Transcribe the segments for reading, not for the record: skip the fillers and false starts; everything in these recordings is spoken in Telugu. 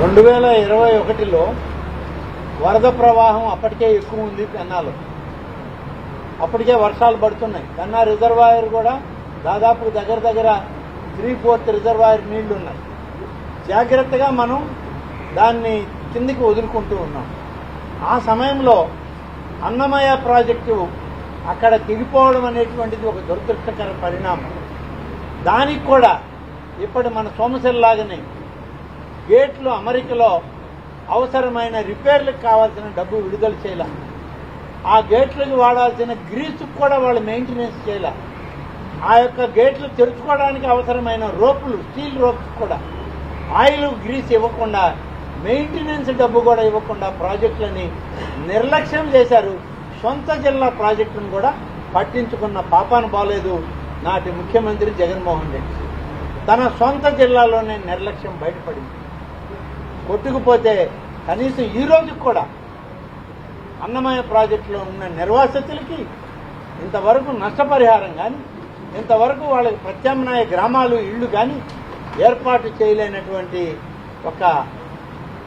2021లో వరద ప్రవాహం అప్పటికే ఎక్కువ ఉంది పెన్నాలో. అప్పటికే వర్షాలు పడుతున్నాయి. పెన్నా రిజర్వాయర్ కూడా దాదాపు దగ్గర 3/4 రిజర్వాయర్ నీళ్లు ఉన్నాయి. జాగ్రత్తగా మనం దాన్ని కిందికి వదులుకుంటూ ఉన్నాం. ఆ సమయంలో అన్నమయ్య ప్రాజెక్టు అక్కడ తెగిపోవడం అనేటువంటిది ఒక దురదృష్టకర పరిణామం. దానికి కూడా ఇప్పుడు మన సోమశిలలాగానే గేట్లు అమరికలో అవసరమైన రిపేర్లకు కావాల్సిన డబ్బు విడుదల చేయాల. ఆ గేట్లకు వాడాల్సిన గ్రీసుకు కూడా వాళ్ళు మెయింటెనెన్స్ చేయాల. ఆ యొక్క గేట్లు తెరుచుకోవడానికి అవసరమైన రోపులు, స్టీల్ రోప్స్ కూడా ఆయిల్ గ్రీస్ ఇవ్వకుండా, మెయింటెనెన్స్ డబ్బు కూడా ఇవ్వకుండా ప్రాజెక్టులని నిర్లక్ష్యం చేశారు. సొంత జిల్లా ప్రాజెక్టును కూడా పట్టించుకున్న పాపాన బాలేదు నాటి ముఖ్యమంత్రి జగన్మోహన్ రెడ్డి. తన సొంత జిల్లాలోనే నిర్లక్ష్యం బయటపడింది. కొట్టుకుపోతే కనీసం ఈ రోజుకి కూడా అన్నమయ్య ప్రాజెక్టులో ఉన్న నిర్వాసితులకి ఇంతవరకు నష్టపరిహారం కానీ, ఇంతవరకు వాళ్ళకి ప్రత్యామ్నాయ గ్రామాలు, ఇళ్లు కానీ ఏర్పాటు చేయలేనటువంటి ఒక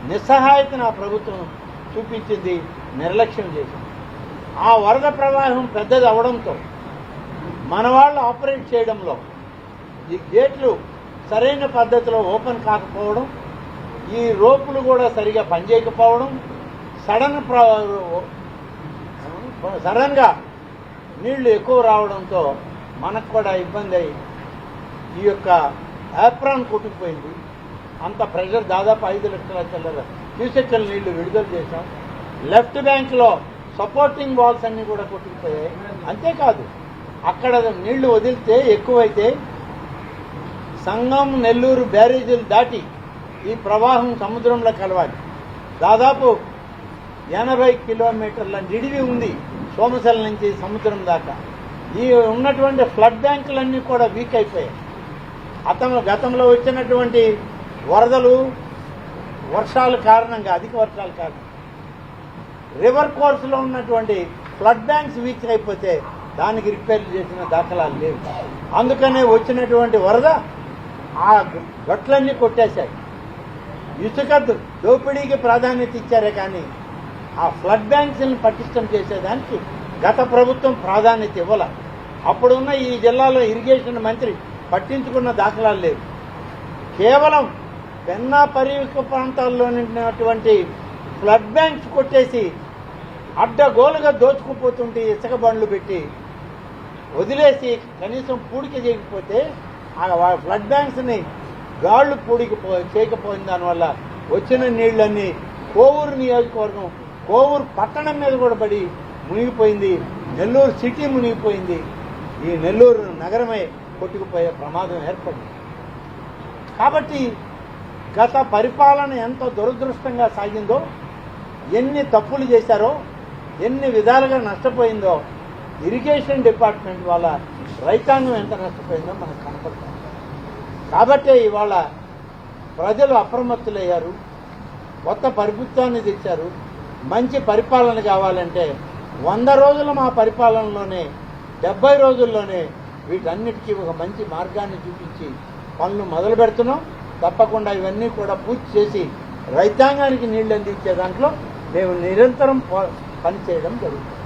నిస్సహాయతను ఆ ప్రభుత్వం చూపించింది, నిర్లక్ష్యం చేసింది. ఆ వరద ప్రవాహం పెద్దది అవడంతో మన వాళ్ళు ఆపరేట్ చేయడంలో ఈ గేట్లు సరైన పద్ధతిలో ఓపెన్ కాకపోవడం, ఈ రోపులు కూడా సరిగా పనిచేయకపోవడం, సడన్ గా నీళ్లు ఎక్కువ రావడంతో మనకు కూడా ఇబ్బంది అయ్యి ఈ యొక్క యాప్రాన్ కొట్టుకుపోయింది. అంత ప్రెషర్ దాదాపు 5 లక్షల చిల్లర క్యూసెక్కుల నీళ్లు విడుదల చేశాం. లెఫ్ట్ బ్యాంక్ లో సపోర్టింగ్ వాల్స్ అన్ని కూడా కొట్టుకుపోయాయి. అంతేకాదు అక్కడ నీళ్లు వదిలితే ఎక్కువైతే సంగం, నెల్లూరు బ్యారేజీలు దాటి ఈ ప్రవాహం సముద్రంలో కలవాలి. దాదాపు 80 కిలోమీటర్ల నిడివి ఉంది సోమశిల నుంచి సముద్రం దాకా. ఈ ఉన్నటువంటి ఫ్లడ్ బ్యాంకులన్నీ కూడా వీక్ అయిపోయాయి. గతంలో వచ్చినటువంటి వరదలు, వర్షాల కారణంగా, అధిక వర్షాల కారణంగా రివర్ కోర్సులో ఉన్నటువంటి ఫ్లడ్ బ్యాంక్స్ వీక్ అయిపోతే దానికి రిపేర్లు చేసిన దాఖలాలు లేవు. అందుకనే వచ్చినటువంటి వరద ఆ గట్లన్నీ కొట్టేశాయి. ఇసుక దోపిడీకి ప్రాధాన్యత ఇచ్చారే కానీ ఆ ఫ్లడ్ బ్యాంక్స్ ని పటిష్టం చేసేదానికి గత ప్రభుత్వం ప్రాధాన్యత ఇవ్వాల. అప్పుడున్న ఈ జిల్లాలో ఇరిగేషన్ మంత్రి పట్టించుకున్న దాఖలాలు లేవు. కేవలం పెన్నా పరివేక ప్రాంతాల్లో ఉన్నటువంటి ఫ్లడ్ బ్యాంక్స్ కొట్టేసి అడ్డగోలుగా దోచుకుపోతుంటే ఇసుక బండ్లు పెట్టి వదిలేసి కనీసం పూడిక చేయకపోతే ఆ ఫ్లడ్ బ్యాంక్స్ ని గాళ్లు పూడికి చేయకపోయిన దానివల్ల వచ్చిన నీళ్లన్నీ కోవూరు నియోజకవర్గం, కోవూరు పట్టణం మీద కూడా పడి మునిగిపోయింది. నెల్లూరు సిటీ మునిగిపోయింది. ఈ నెల్లూరు నగరమే కొట్టుకుపోయే ప్రమాదం ఏర్పడింది. కాబట్టి గత పరిపాలన ఎంత దురదృష్టంగా సాగిందో, ఎన్ని తప్పులు చేశారో, ఎన్ని విధాలుగా నష్టపోయిందో, ఇరిగేషన్ డిపార్ట్మెంట్ వల్ల రైతాంగం ఎంత నష్టపోయిందో మనకు కనపడుతుంది. కాబట్టే ఇవాళ ప్రజలు అప్రమత్తులయ్యారు, కొత్త ప్రభుత్వాన్ని తెచ్చారు. మంచి పరిపాలన కావాలంటే 100 రోజుల మా పరిపాలనలోనే, 70 రోజుల్లోనే వీటన్నిటికీ ఒక మంచి మార్గాన్ని చూపించి పనులు మొదలు పెడుతున్నాం. తప్పకుండా ఇవన్నీ కూడా పూర్తి చేసి రైతాంగానికి నీళ్లు అందించే దాంట్లో మేము నిరంతరం పనిచేయడం జరుగుతుంది.